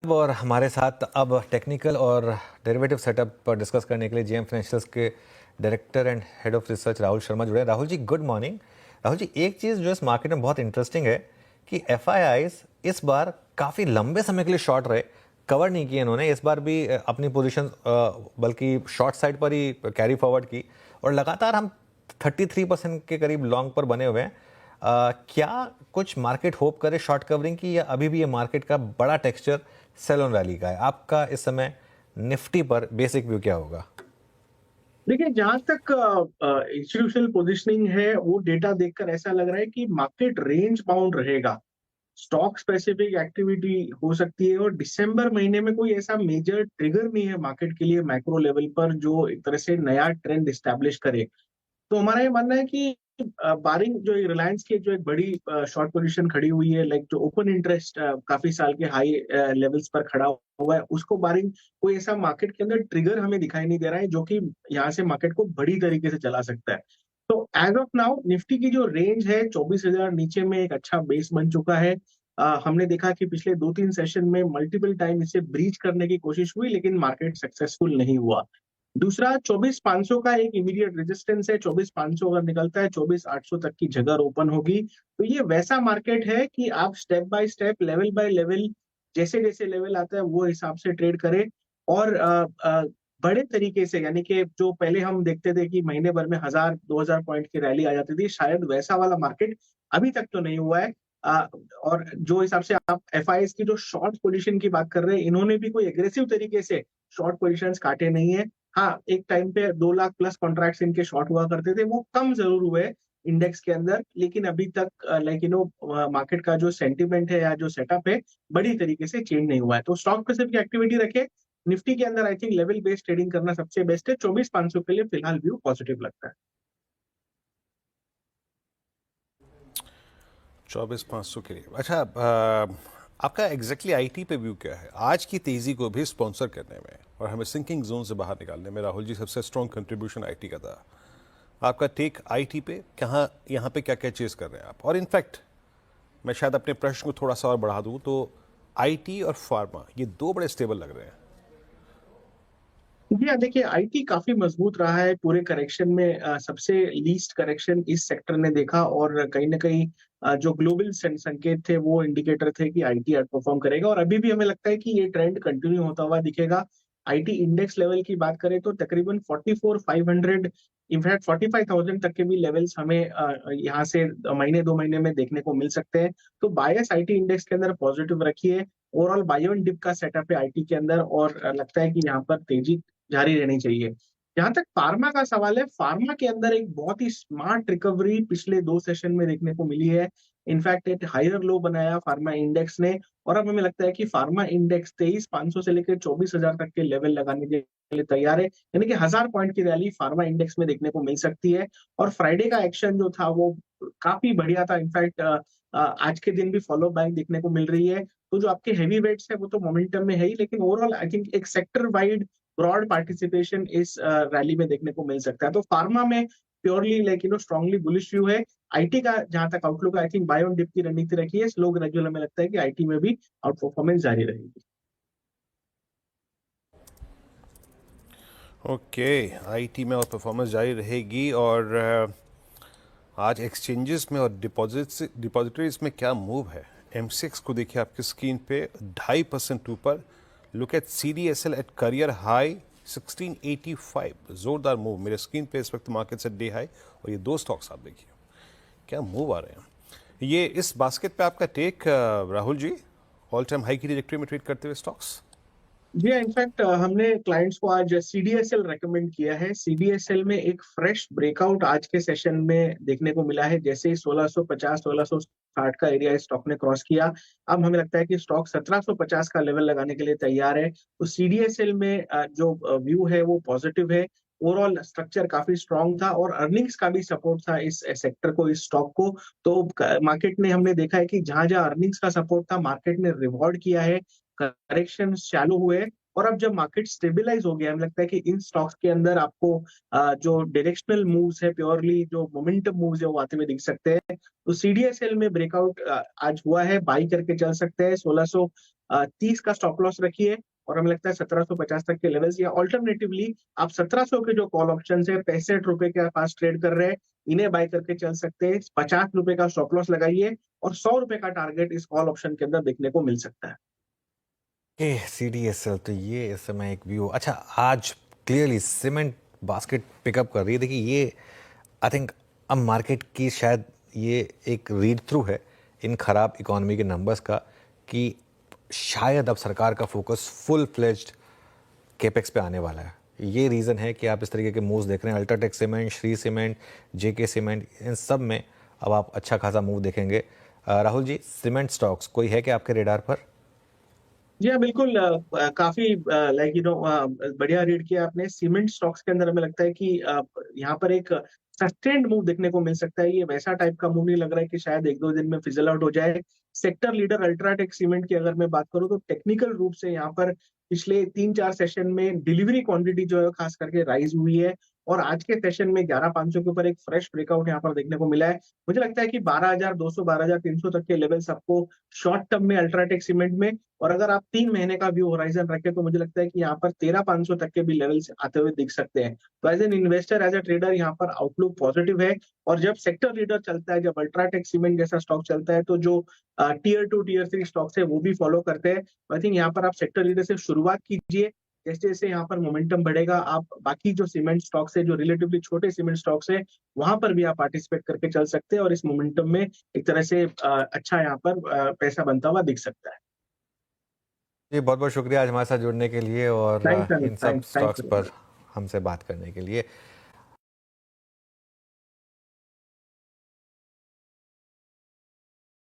और हमारे साथ अब टेक्निकल और डेरिवेटिव सेटअप पर डिस्कस करने के लिए जेएम फाइनेंशियल्स के director and head of research Rahul Sharma जुड़े हैं। Rahul ji, good morning. राहुल जी, एक चीज़ जो इस मार्केट में बहुत इंटरेस्टिंग है कि एफआईआईज इस बार काफ़ी लंबे समय के लिए शॉर्ट रहे, कवर नहीं किए इन्होंने इस बार भी अपनी पोजीशन, बल्कि शॉर्ट साइड पर ही कैरी फॉरवर्ड की और लगातार हम 33% के करीब लॉन्ग पर बने हुए हैं। क्या कुछ मार्केट होप करे शॉर्ट कवरिंग की, या अभी भी ये मार्केट का बड़ा टेक्सचर सेल ऑन रैली का है? आपका इस समय निफ्टी पर बेसिक व्यू क्या होगा? देखिए, जहां तक इंस्टीट्यूशनल पोजीशनिंग है वो डेटा देखकर ऐसा लग रहा है कि मार्केट रेंज बाउंड रहेगा। स्टॉक स्पेसिफिक एक्टिविटी हो सकती है और दिसंबर महीने में कोई ऐसा मेजर ट्रिगर नहीं है मार्केट के लिए मैक्रो लेवल पर जो एक तरह से नया ट्रेंड एस्टैब्लिश करे। तो हमारा ये मानना है कि बारिंग जो रिलायंस की जो एक बड़ी शॉर्ट पोजीशन खड़ी हुई है, लाइक जो ओपन इंटरेस्ट काफी साल के हाई लेवल्स पर खड़ा हुआ है, उसको बारिंग कोई ऐसा मार्केट के अंदर ट्रिगर हमें दिखाई नहीं दे रहा है जो कि यहाँ से मार्केट को बड़ी तरीके से चला सकता है। तो एज ऑफ नाउ निफ्टी की जो रेंज है 24,000 नीचे में एक अच्छा बेस बन चुका है। हमने देखा कि पिछले 2-3 सेशन में मल्टीपल टाइम इसे ब्रीच करने की कोशिश हुई, लेकिन मार्केट सक्सेसफुल नहीं हुआ। दूसरा 24,500 का एक इमीडिएट रेजिस्टेंस है। 24,500 अगर निकलता है 24,800 तक की जगह ओपन होगी। तो ये वैसा मार्केट है कि आप step by step, level by level, जैसे जैसे लेवल आता है वो हिसाब से ट्रेड करें। और बड़े तरीके से, यानी कि जो पहले हम देखते थे कि महीने भर में 1,000-2,000 पॉइंट की रैली आ जाती थी, शायद वैसा वाला मार्केट अभी तक तो नहीं हुआ है। अ, और जो हिसाब से आप एफआईएस की जो शॉर्ट पोजीशन की बात कर रहे हैं, इन्होंने भी कोई एग्रेसिव तरीके से शॉर्ट पोजीशंस काटे नहीं है। हाँ, एक टाइम पे 2 लाख प्लस कॉन्ट्रैक्ट्स इनके शॉर्ट हुआ करते थे, वो कम ज़रूर हुए इंडेक्स के अंदर, लेकिन अभी तक मार्केट का जो सेंटीमेंट है या जो सेटअप है, बड़ी तरीके से चेंज नहीं हुआ है। तो स्टॉक स्पेसिफिक एक्टिविटी रखें। निफ्टी के अंदर I think level based trading करना सबसे बेस्ट है। 24,500 के लिए फिलहाल व्यू पॉजिटिव लगता है। 24,500 के लिए। अच्छा, आपका एग्जैक्टली आईटी पे व्यू क्या है आज की तेजी को भी स्पॉन्सर करने में और हमें सिंकिंग जोन से बाहर निकालने में? राहुल जी, सबसे स्ट्रॉन्ग कंट्रीब्यूशन आईटी का था। आपका टेक आईटी पे, कहाँ यहाँ पे क्या क्या चीज कर रहे हैं आप? और इनफैक्ट मैं शायद अपने प्रश्न को थोड़ा सा और बढ़ा दूं तो आईटी और फार्मा, ये दो बड़े स्टेबल लग रहे हैं। जी हाँ, देखिए आईटी काफी मजबूत रहा है पूरे करेक्शन में। सबसे लीस्ट करेक्शन इस सेक्टर ने देखा और कहीं ना कहीं जो ग्लोबल संकेत थे वो इंडिकेटर थे कि आईटी आउट परफॉर्म करेगा, और अभी भी हमें लगता है कि ये ट्रेंड कंटिन्यू होता हुआ दिखेगा। आईटी इंडेक्स लेवल की बात करें तो तकरीबन 44,500, इनफैक्ट 45,000 तक के भी लेवल्स हमें यहाँ से महीने 2 महीने में देखने को मिल सकते हैं। तो बायस आईटी इंडेक्स के अंदर पॉजिटिव रखिए। ओवरऑल बाय ऑन डिप का सेटअप है आईटी के अंदर, और लगता है कि यहाँ पर तेजी जारी रहनी चाहिए। जहां तक फार्मा का सवाल है, फार्मा के अंदर एक बहुत ही स्मार्ट रिकवरी पिछले 2 सेशन में देखने को मिली है। इनफैक्ट एक हायर लो बनाया फार्मा इंडेक्स ने, और अब हमें लगता है कि फार्मा इंडेक्स 23,500 से लेकर 24,000 तक के लेवल लगाने के लिए तैयार है। यानी कि 1,000 पॉइंट की रैली फार्मा इंडेक्स में देखने को मिल सकती है। और फ्राइडे का एक्शन जो था वो काफी बढ़िया था। इनफैक्ट आज के दिन भी फॉलो बैक देखने को मिल रही है। तो जो आपके हैवी वेट्स है वो तो मोमेंटम में है ही, लेकिन ओवरऑल आई थिंक एक सेक्टर वाइड ब्रॉड पार्टिसिपेशन इस रैली में देखने को मिल सकता है। तो फार्मा में प्योरली स्ट्रांगली बुलिश व्यू है। आईटी का जहां तक outlook, I think buy on dip की रणनीति रखी है। स्लो ग्रेजुअल हमें लगता है कि आईटी में भी आउट परफॉर्मेंस जारी रहेगी। ओके, आईटी में और परफॉर्मेंस जारी रहेगी। और आज एक्सचेंजेस में और डिपॉजिटरीज में क्या मूव है? M6 को देखिए आपकी स्क्रीन पे 2.5% ऊपर। Look at CDSL at career high 1685, जोरदार मूव मेरे स्क्रीन पे इस वक्त मार्केट से डे हाई। और ये दो स्टॉक्स आप देखिए क्या मूव आ रहे हैं। ये इस बास्केट पे आपका take, Rahul ji, all time high की ट्रैजेक्टरी में ट्रेड करते हुए स्टॉक्स? जी, इनफैक्ट हमने क्लाइंट्स को आज सीडीएसएल रेकमेंड किया है। सीडीएसएल में एक फ्रेश ब्रेकआउट आज के सेशन में देखने को मिला है। जैसे ही 1650 1660 का एरिया इस स्टॉक ने क्रॉस किया, अब हमें लगता है कि स्टॉक 1750 का लेवल लगाने के लिए तैयार है। तो सीडीएसएल में जो व्यू है वो पॉजिटिव है। ओवरऑल स्ट्रक्चर काफी स्ट्रांग था और अर्निंग्स का भी सपोर्ट था इस सेक्टर को, इस स्टॉक को। तो मार्केट ने, हमने देखा है कि जहां जहां अर्निंग्स का सपोर्ट था, मार्केट ने रिवॉर्ड किया है, करेक्शन चालू हुए। और अब जब मार्केट स्टेबलाइज हो गया, हमें लगता है कि इन स्टॉक्स के अंदर आपको जो डायरेक्शनल मूव्स है, प्योरली जो मोमेंटम मूव्स है, वो आते हुए दिख सकते हैं। तो सीडीएसएल में ब्रेकआउट आज हुआ है, बाई करके चल सकते हैं। 1600 30 का स्टॉप लॉस रखिए और हमें लगता है 1750 तक के लेवल्स, या ऑल्टरनेटिवली आप 1700 के जो कॉल ऑप्शन है 65 रुपए के पास ट्रेड कर रहे हैं, इन्हें बाय करके चल सकते हैं। 50 रुपए का स्टॉप लॉस लगाइए और 100 रुपए का टारगेट इस कॉल ऑप्शन के अंदर देखने को मिल सकता है। CDSL, तो ये इस समय एक व्यू। अच्छा, आज क्लियरली सीमेंट बास्केट पिकअप कर रही है। देखिए, ये आई थिंक अब मार्केट की शायद ये एक रीड थ्रू है इन खराब इकोनॉमी के नंबर्स का, कि शायद अब सरकार का फोकस फुल फ्लेज्ड केपेक्स पे आने वाला है। ये रीज़न है कि आप इस तरीके के मूव्स देख रहे हैं। अल्ट्राटेक सीमेंट, श्री सीमेंट, जेके सीमेंट, इन सब में अब आप अच्छा खासा मूव देखेंगे। राहुल जी, सीमेंट स्टॉक्स कोई है क्या आपके रेडार पर? जी हाँ, बिल्कुल। काफी बढ़िया रीड किया आपने। सीमेंट स्टॉक्स के अंदर हमें लगता है कि यहाँ पर एक सस्टेन्ड मूव देखने को मिल सकता है। ये वैसा टाइप का मूव नहीं लग रहा है कि शायद 1-2 दिन में फिजल आउट हो जाए। सेक्टर लीडर अल्ट्राटेक सीमेंट की अगर मैं बात करूं तो टेक्निकल रूप से यहाँ पर पिछले 3-4 सेशन में डिलीवरी क्वांटिटी जो है खास करके राइज हुई है, और आज के सेशन में 11,500 के ऊपर एक फ्रेश ब्रेकआउट यहाँ पर देखने को मिला है। मुझे लगता है कि 12,200 12,300 तक के लेवल्स आपको शॉर्ट टर्म में अल्ट्राटेक सीमेंट में, और अगर आप 3 महीने का व्यू होराइजन रखें तो मुझे लगता है कि यहाँ पर 13,500 तक के भी लेवल्स आते हुए दिख सकते हैं। तो as an investor, as a trader, यहाँ पर आउटलुक पॉजिटिव है। और जब सेक्टर लीडर चलता है, जब अल्ट्राटेक सीमेंट जैसा स्टॉक चलता है, तो जो टीयर 2 टीयर 3 स्टॉक्स है वो भी फॉलो करते हैं। आई थिंक यहाँ पर आप सेक्टर लीडर से शुरुआत कीजिए। जैसे जैसे यहाँ पर मोमेंटम बढ़ेगा, आप बाकी जो सीमेंट स्टॉक्स है, जो रिलेटिवली छोटे सीमेंट स्टॉक्स है, वहां पर भी आप पार्टिसिपेट करके चल सकते हैं, और इस मोमेंटम में एक तरह से अच्छा यहाँ पर पैसा बनता हुआ दिख सकता है। जी, बहुत बहुत शुक्रिया आज हमारे साथ जुड़ने के लिए और थैंक्स अनिल, इन सब थैंक्स स्टॉक्स थैंक्स। पर हमसे बात करने के लिए।